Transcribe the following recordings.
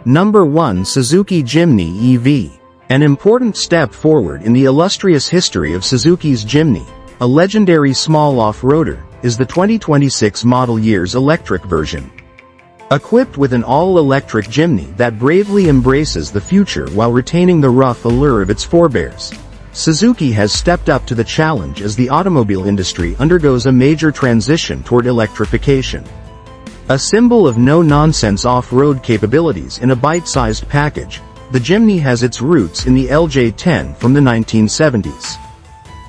Number 1. Suzuki Jimny EV. An important step forward in the illustrious history of Suzuki's Jimny, a legendary small off-roader, is the 2026 model year's electric version. Equipped with an all-electric Jimny that bravely embraces the future while retaining the rough allure of its forebears, Suzuki has stepped up to the challenge as the automobile industry undergoes a major transition toward electrification. A symbol of no-nonsense off-road capabilities in a bite-sized package, the Jimny has its roots in the LJ10 from the 1970s.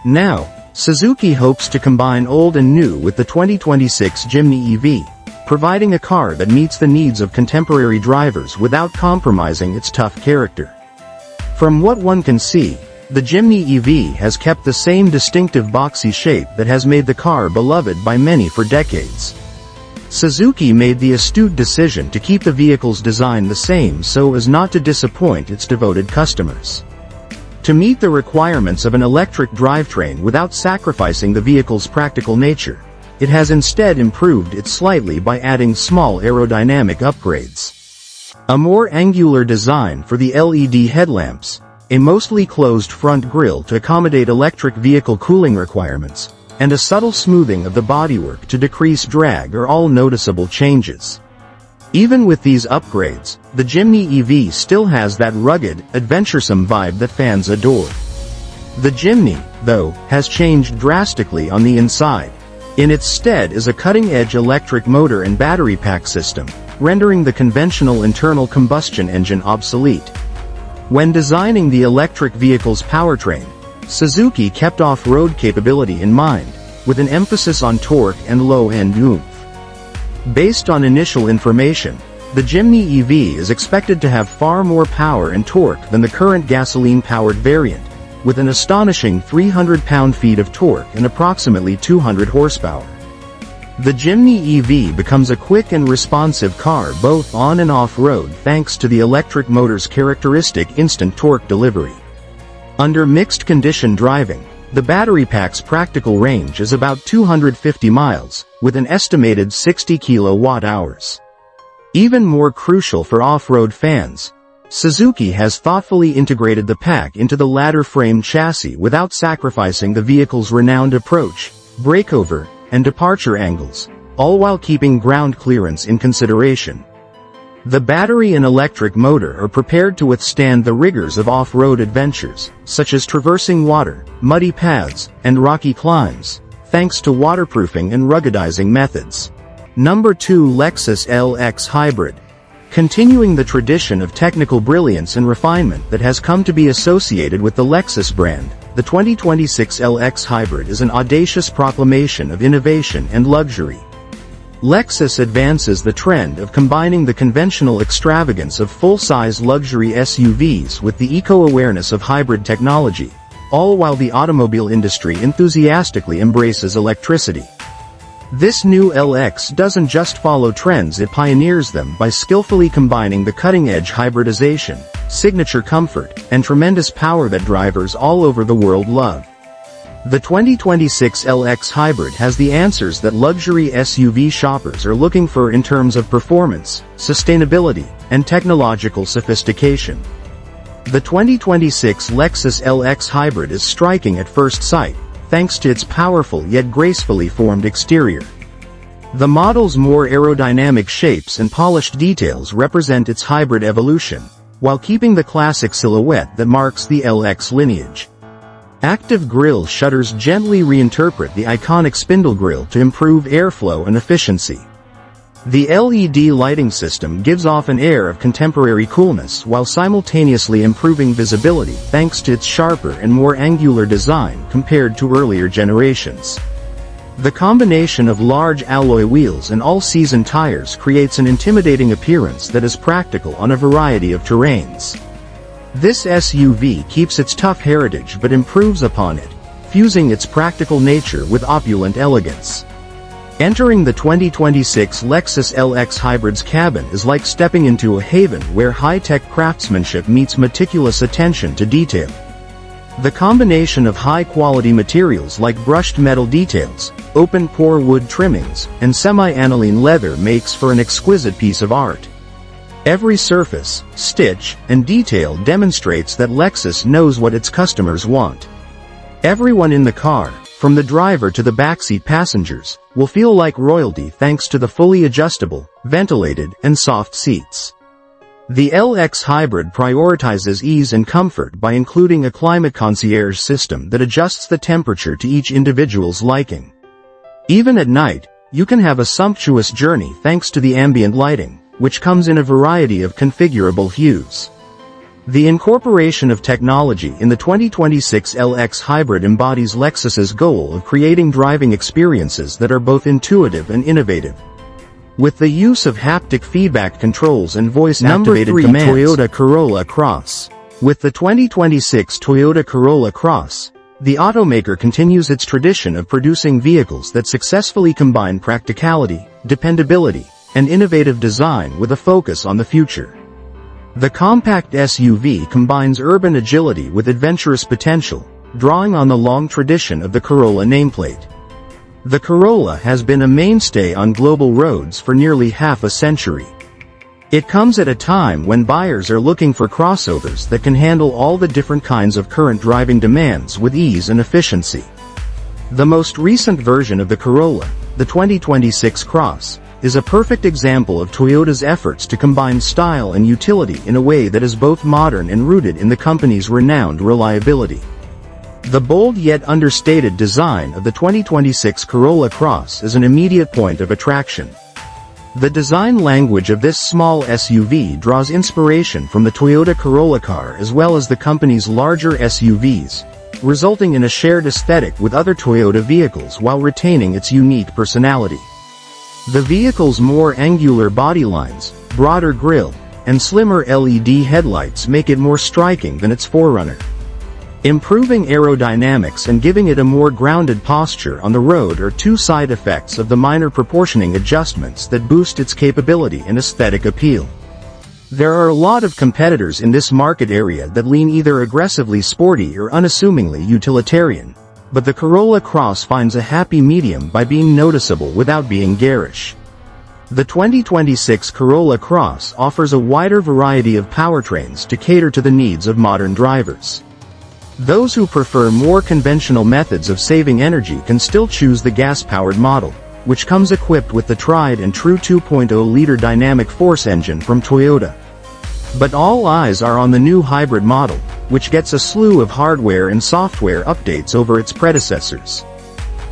Now, Suzuki hopes to combine old and new with the 2026 Jimny EV, providing a car that meets the needs of contemporary drivers without compromising its tough character. From what one can see, the Jimny EV has kept the same distinctive boxy shape that has made the car beloved by many for decades. Suzuki made the astute decision to keep the vehicle's design the same so as not to disappoint its devoted customers. To meet the requirements of an electric drivetrain without sacrificing the vehicle's practical nature, it has instead improved it slightly by adding small aerodynamic upgrades. A more angular design for the LED headlamps, a mostly closed front grille to accommodate electric vehicle cooling requirements, and a subtle smoothing of the bodywork to decrease drag are all noticeable changes. Even with these upgrades, the Jimny EV still has that rugged, adventuresome vibe that fans adore. The Jimny, though, has changed drastically on the inside. In its stead is a cutting-edge electric motor and battery pack system, rendering the conventional internal combustion engine obsolete. When designing the electric vehicle's powertrain, Suzuki kept off-road capability in mind, with an emphasis on torque and low-end oomph. Based on initial information, the Jimny EV is expected to have far more power and torque than the current gasoline-powered variant, with an astonishing 300 pound-feet of torque and approximately 200 horsepower. The Jimny EV becomes a quick and responsive car both on and off-road thanks to the electric motor's characteristic instant torque delivery. Under mixed-condition driving, the battery pack's practical range is about 250 miles, with an estimated 60 kilowatt-hours. Even more crucial for off-road fans, Suzuki has thoughtfully integrated the pack into the ladder frame chassis without sacrificing the vehicle's renowned approach, breakover, and departure angles, all while keeping ground clearance in consideration. The battery and electric motor are prepared to withstand the rigors of off-road adventures, such as traversing water, muddy paths, and rocky climbs, thanks to waterproofing and ruggedizing methods. Number 2. Lexus LX Hybrid. Continuing the tradition of technical brilliance and refinement that has come to be associated with the Lexus brand, the 2026 LX Hybrid is an audacious proclamation of innovation and luxury. Lexus advances the trend of combining the conventional extravagance of full-size luxury SUVs with the eco-awareness of hybrid technology, all while the automobile industry enthusiastically embraces electricity. This new LX doesn't just follow trends, it pioneers them by skillfully combining the cutting-edge hybridization, signature comfort, and tremendous power that drivers all over the world love. The 2026 LX Hybrid has the answers that luxury SUV shoppers are looking for in terms of performance, sustainability, and technological sophistication. The 2026 Lexus LX Hybrid is striking at first sight, thanks to its powerful yet gracefully formed exterior. The model's more aerodynamic shapes and polished details represent its hybrid evolution, while keeping the classic silhouette that marks the LX lineage. Active grille shutters gently reinterpret the iconic spindle grille to improve airflow and efficiency. The LED lighting system gives off an air of contemporary coolness while simultaneously improving visibility thanks to its sharper and more angular design compared to earlier generations. The combination of large alloy wheels and all-season tires creates an intimidating appearance that is practical on a variety of terrains. This SUV keeps its tough heritage but improves upon it, fusing its practical nature with opulent elegance. Entering the 2026 Lexus LX Hybrid's cabin is like stepping into a haven where high-tech craftsmanship meets meticulous attention to detail. The combination of high-quality materials like brushed metal details, open-pore wood trimmings, and semi-aniline leather makes for an exquisite piece of art. Every surface, stitch, and detail demonstrates that Lexus knows what its customers want. Everyone in the car, from the driver to the backseat passengers, will feel like royalty thanks to the fully adjustable, ventilated, and soft seats. The LX Hybrid prioritizes ease and comfort by including a climate concierge system that adjusts the temperature to each individual's liking. Even at night, you can have a sumptuous journey thanks to the ambient lighting, which comes in a variety of configurable hues. The incorporation of technology in the 2026 LX Hybrid embodies Lexus's goal of creating driving experiences that are both intuitive and innovative. With the use of haptic feedback controls and voice-activated commands. Toyota Corolla Cross. With the 2026 Toyota Corolla Cross, the automaker continues its tradition of producing vehicles that successfully combine practicality, dependability, and innovative design with a focus on the future. The compact SUV combines urban agility with adventurous potential, drawing on the long tradition of the Corolla nameplate. The Corolla has been a mainstay on global roads for nearly half a century. It comes at a time when buyers are looking for crossovers that can handle all the different kinds of current driving demands with ease and efficiency. The most recent version of the Corolla, the 2026 Cross, is a perfect example of Toyota's efforts to combine style and utility in a way that is both modern and rooted in the company's renowned reliability. The bold yet understated design of the 2026 Corolla Cross is an immediate point of attraction. The design language of this small SUV draws inspiration from the Toyota Corolla car as well as the company's larger SUVs, resulting in a shared aesthetic with other Toyota vehicles while retaining its unique personality. The vehicle's more angular body lines, broader grille, and slimmer LED headlights make it more striking than its forerunner. Improving aerodynamics and giving it a more grounded posture on the road are two side effects of the minor proportioning adjustments that boost its capability and aesthetic appeal. There are a lot of competitors in this market area that lean either aggressively sporty or unassumingly utilitarian, but the Corolla Cross finds a happy medium by being noticeable without being garish. The 2026 Corolla Cross offers a wider variety of powertrains to cater to the needs of modern drivers. Those who prefer more conventional methods of saving energy can still choose the gas-powered model, which comes equipped with the tried-and-true 2.0-liter dynamic force engine from Toyota. But all eyes are on the new hybrid model, which gets a slew of hardware and software updates over its predecessors.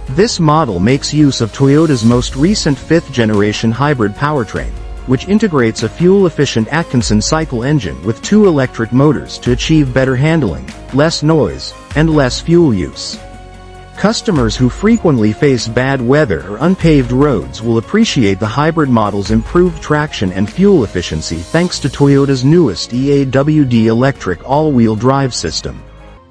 This model makes use of Toyota's most recent fifth-generation hybrid powertrain, which integrates a fuel-efficient Atkinson cycle engine with two electric motors to achieve better handling, less noise, and less fuel use. Customers who frequently face bad weather or unpaved roads will appreciate the hybrid model's improved traction and fuel efficiency thanks to Toyota's newest EAWD electric all-wheel drive system.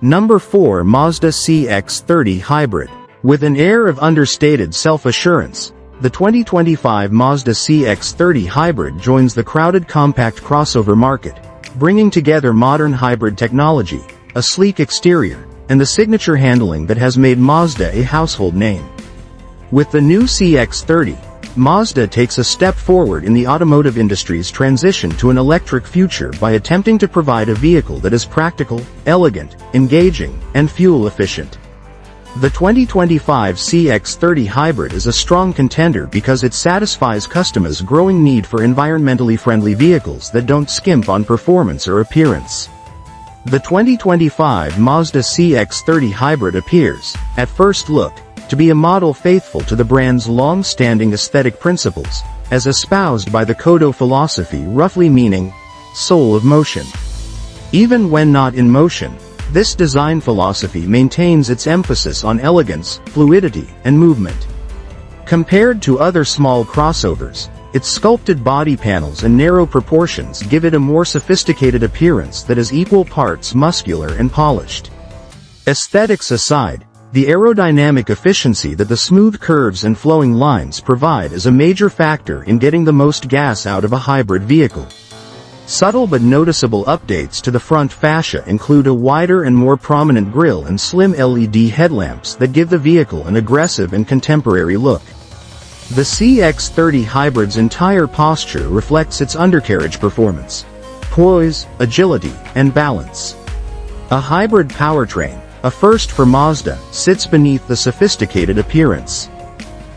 Number 4. Mazda CX-30 Hybrid. With an air of understated self-assurance, the 2025 Mazda CX-30 Hybrid joins the crowded compact crossover market, bringing together modern hybrid technology, a sleek exterior, and the signature handling that has made Mazda a household name. With the new CX-30, Mazda takes a step forward in the automotive industry's transition to an electric future by attempting to provide a vehicle that is practical, elegant, engaging, and fuel-efficient. The 2025 CX-30 Hybrid is a strong contender because it satisfies customers' growing need for environmentally friendly vehicles that don't skimp on performance or appearance. The 2025 Mazda CX-30 Hybrid appears, at first look, to be a model faithful to the brand's long-standing aesthetic principles, as espoused by the Kodo philosophy, roughly meaning, soul of motion. Even when not in motion, this design philosophy maintains its emphasis on elegance, fluidity, and movement. Compared to other small crossovers, its sculpted body panels and narrow proportions give it a more sophisticated appearance that is equal parts muscular and polished. Aesthetics aside, the aerodynamic efficiency that the smooth curves and flowing lines provide is a major factor in getting the most gas out of a hybrid vehicle. Subtle but noticeable updates to the front fascia include a wider and more prominent grille and slim LED headlamps that give the vehicle an aggressive and contemporary look. The CX-30 Hybrid's entire posture reflects its undercarriage performance, poise, agility, and balance. A hybrid powertrain, a first for Mazda, sits beneath the sophisticated appearance.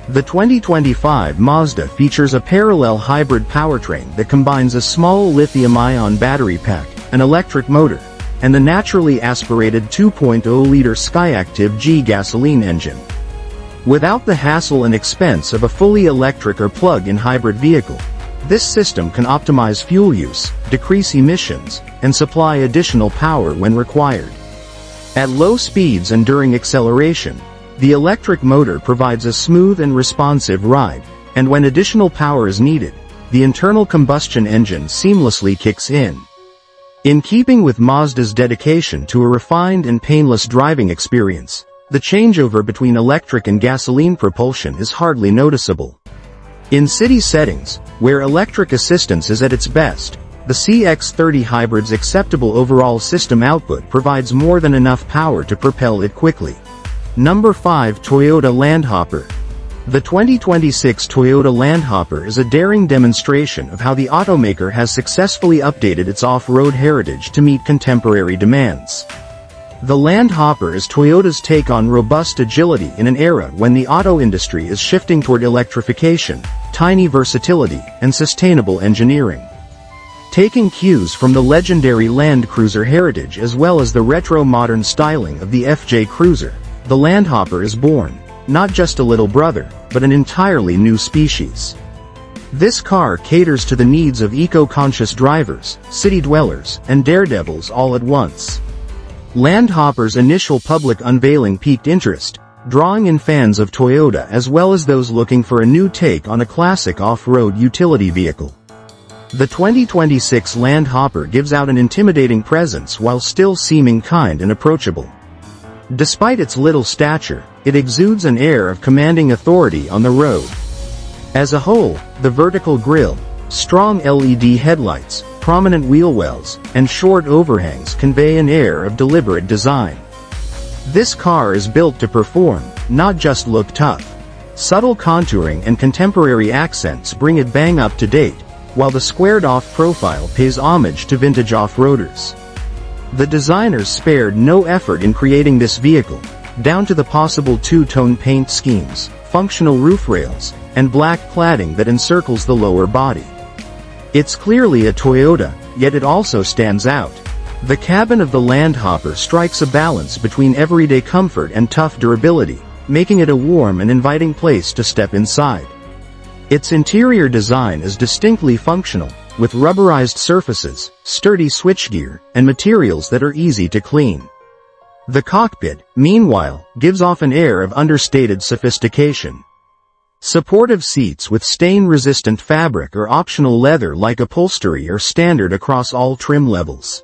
The 2025 Mazda features a parallel hybrid powertrain that combines a small lithium-ion battery pack, an electric motor, and a naturally aspirated 2.0-liter Skyactiv G gasoline engine. Without the hassle and expense of a fully electric or plug-in hybrid vehicle, this system can optimize fuel use, decrease emissions, and supply additional power when required. At low speeds and during acceleration, the electric motor provides a smooth and responsive ride, and when additional power is needed, the internal combustion engine seamlessly kicks in. In keeping with Mazda's dedication to a refined and painless driving experience, the changeover between electric and gasoline propulsion is hardly noticeable. In city settings, where electric assistance is at its best, the CX-30 Hybrid's acceptable overall system output provides more than enough power to propel it quickly. Number 5. Toyota Landhopper. The 2026 Toyota Landhopper is a daring demonstration of how the automaker has successfully updated its off-road heritage to meet contemporary demands. The Landhopper is Toyota's take on robust agility in an era when the auto industry is shifting toward electrification, tiny versatility, and sustainable engineering. Taking cues from the legendary Land Cruiser heritage as well as the retro-modern styling of the FJ Cruiser, the Landhopper is born, not just a little brother, but an entirely new species. This car caters to the needs of eco-conscious drivers, city dwellers, and daredevils all at once. Landhopper's initial public unveiling piqued interest, drawing in fans of Toyota as well as those looking for a new take on a classic off-road utility vehicle. The 2026 Landhopper gives out an intimidating presence while still seeming kind and approachable. Despite its little stature, it exudes an air of commanding authority on the road. As a whole, the vertical grille, strong LED headlights, prominent wheel wells, and short overhangs convey an air of deliberate design. This car is built to perform, not just look tough. Subtle contouring and contemporary accents bring it bang up to date, while the squared-off profile pays homage to vintage off-roaders. The designers spared no effort in creating this vehicle, down to the possible two-tone paint schemes, functional roof rails, and black cladding that encircles the lower body. It's clearly a Toyota, yet it also stands out. The cabin of the Landhopper strikes a balance between everyday comfort and tough durability, making it a warm and inviting place to step inside. Its interior design is distinctly functional, with rubberized surfaces, sturdy switchgear, and materials that are easy to clean. The cockpit, meanwhile, gives off an air of understated sophistication. Supportive seats with stain-resistant fabric or optional leather-like upholstery are standard across all trim levels.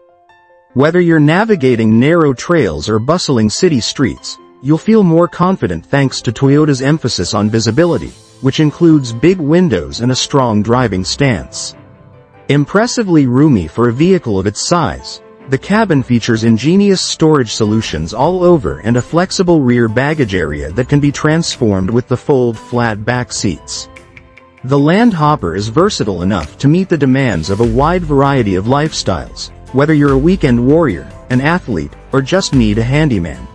Whether you're navigating narrow trails or bustling city streets, you'll feel more confident thanks to Toyota's emphasis on visibility, which includes big windows and a strong driving stance. Impressively roomy for a vehicle of its size, the cabin features ingenious storage solutions all over and a flexible rear baggage area that can be transformed with the fold-flat back seats. The Landhopper is versatile enough to meet the demands of a wide variety of lifestyles, whether you're a weekend warrior, an athlete, or just need a handyman.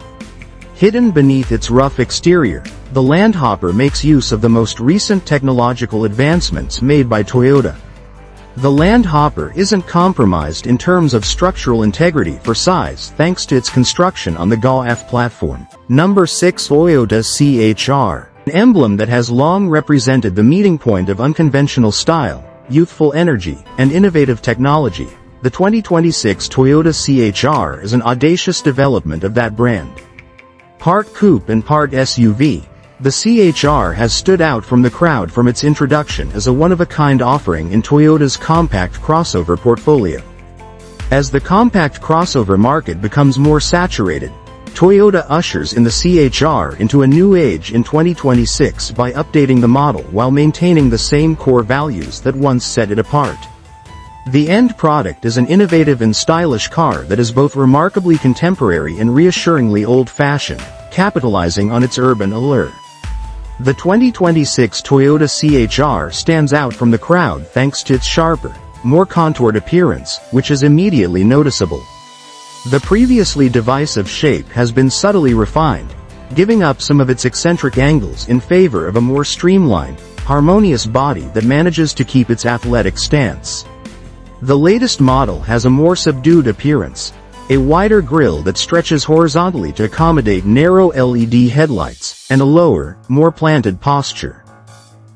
Hidden beneath its rough exterior, the Landhopper makes use of the most recent technological advancements made by Toyota. The Landhopper isn't compromised in terms of structural integrity for size thanks to its construction on the GA-F platform. Number 6. Toyota CHR. An emblem that has long represented the meeting point of unconventional style, youthful energy, and innovative technology, the 2026 Toyota CHR is an audacious development of that brand. Part coupe and part SUV, the CHR has stood out from the crowd from its introduction as a one-of-a-kind offering in Toyota's compact crossover portfolio. As the compact crossover market becomes more saturated, Toyota ushers in the CHR into a new age in 2026 by updating the model while maintaining the same core values that once set it apart. The end product is an innovative and stylish car that is both remarkably contemporary and reassuringly old-fashioned, capitalizing on its urban allure. The 2026 Toyota CHR stands out from the crowd thanks to its sharper, more contoured appearance, which is immediately noticeable. The previously divisive shape has been subtly refined, giving up some of its eccentric angles in favor of a more streamlined, harmonious body that manages to keep its athletic stance. The latest model has a more subdued appearance, a wider grille that stretches horizontally to accommodate narrow LED headlights, and a lower, more planted posture.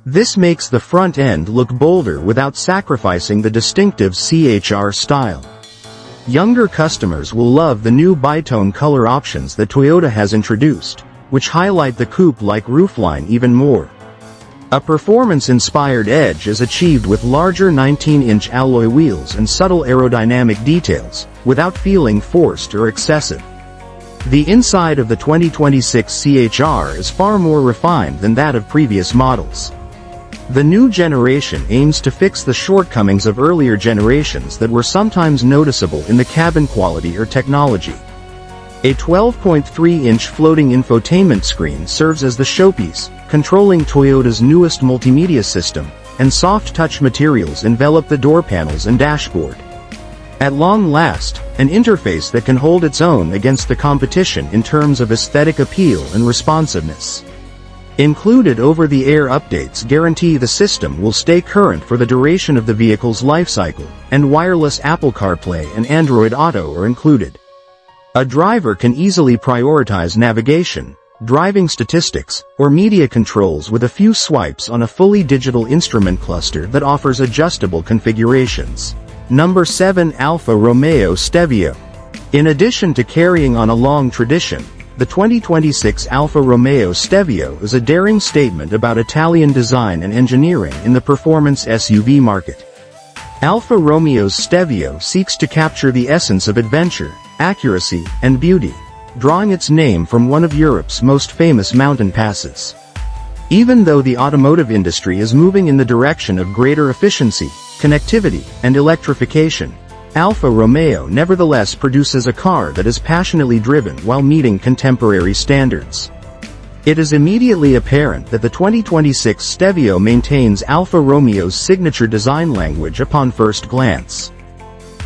This makes the front end look bolder without sacrificing the distinctive CHR style. Younger customers will love the new bitone color options that Toyota has introduced, which highlight the coupe-like roofline even more. A performance-inspired edge is achieved with larger 19-inch alloy wheels and subtle aerodynamic details, without feeling forced or excessive. The inside of the 2026 CHR is far more refined than that of previous models. The new generation aims to fix the shortcomings of earlier generations that were sometimes noticeable in the cabin quality or technology. A 12.3-inch floating infotainment screen serves as the showpiece, controlling Toyota's newest multimedia system, and soft-touch materials envelop the door panels and dashboard. At long last, an interface that can hold its own against the competition in terms of aesthetic appeal and responsiveness. Included over-the-air updates guarantee the system will stay current for the duration of the vehicle's lifecycle, and wireless Apple CarPlay and Android Auto are included. A driver can easily prioritize navigation, driving statistics, or media controls with a few swipes on a fully digital instrument cluster that offers adjustable configurations. Number 7. Alfa Romeo Stelvio. In addition to carrying on a long tradition, the 2026 Alfa Romeo Stelvio is a daring statement about Italian design and engineering in the performance SUV market. Alfa Romeo's Stevio seeks to capture the essence of adventure, accuracy, and beauty, drawing its name from one of Europe's most famous mountain passes. Even though the automotive industry is moving in the direction of greater efficiency, connectivity, and electrification, Alfa Romeo nevertheless produces a car that is passionately driven while meeting contemporary standards. It is immediately apparent that the 2026 Stevio maintains Alfa Romeo's signature design language upon first glance.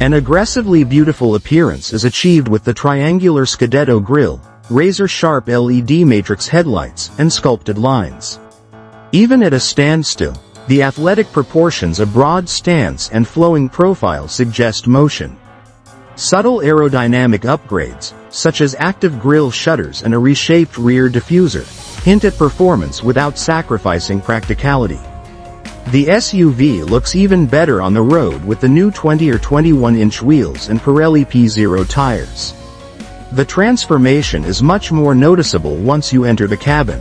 An aggressively beautiful appearance is achieved with the triangular Scudetto grille, razor-sharp LED matrix headlights, and sculpted lines. Even at a standstill, the athletic proportions, a broad stance, and flowing profile suggest motion. Subtle aerodynamic upgrades, such as active grille shutters and a reshaped rear diffuser, hint at performance without sacrificing practicality. The SUV looks even better on the road with the new 20 or 21-inch wheels and Pirelli P0 tires. The transformation is much more noticeable once you enter the cabin.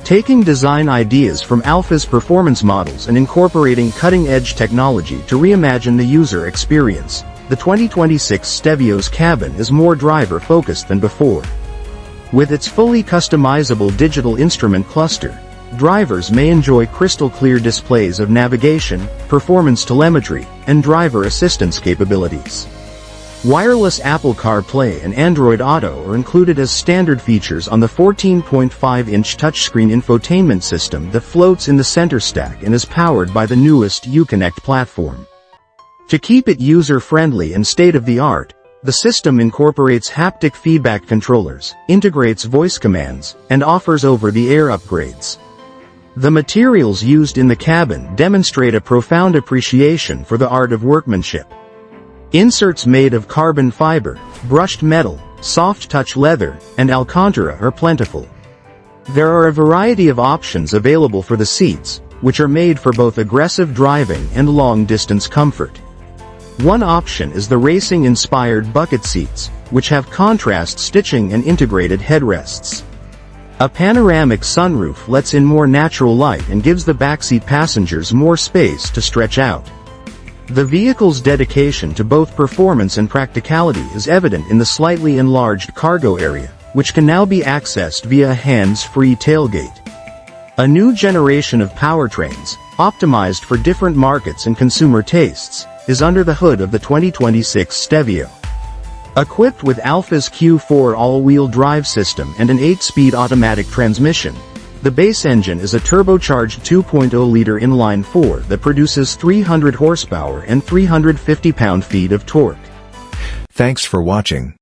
Taking design ideas from Alfa's performance models and incorporating cutting-edge technology to reimagine the user experience, the 2026 Stevio's cabin is more driver-focused than before. With its fully customizable digital instrument cluster, drivers may enjoy crystal-clear displays of navigation, performance telemetry, and driver assistance capabilities. Wireless Apple CarPlay and Android Auto are included as standard features on the 14.5-inch touchscreen infotainment system that floats in the center stack and is powered by the newest Uconnect platform. To keep it user-friendly and state-of-the-art, the system incorporates haptic feedback controllers, integrates voice commands, and offers over-the-air upgrades. The materials used in the cabin demonstrate a profound appreciation for the art of workmanship. Inserts made of carbon fiber, brushed metal, soft-touch leather, and Alcantara are plentiful. There are a variety of options available for the seats, which are made for both aggressive driving and long-distance comfort. One option is the racing-inspired bucket seats, which have contrast stitching and integrated headrests. A panoramic sunroof lets in more natural light and gives the backseat passengers more space to stretch out. The vehicle's dedication to both performance and practicality is evident in the slightly enlarged cargo area, which can now be accessed via a hands-free tailgate. A new generation of powertrains, optimized for different markets and consumer tastes, is under the hood of the 2026 Stevio. Equipped with Alfa's Q4 all-wheel drive system and an 8-speed automatic transmission, The base engine is a turbocharged 2.0-liter inline-4 that produces 300 horsepower and 350 pound-feet of torque. Thanks for watching.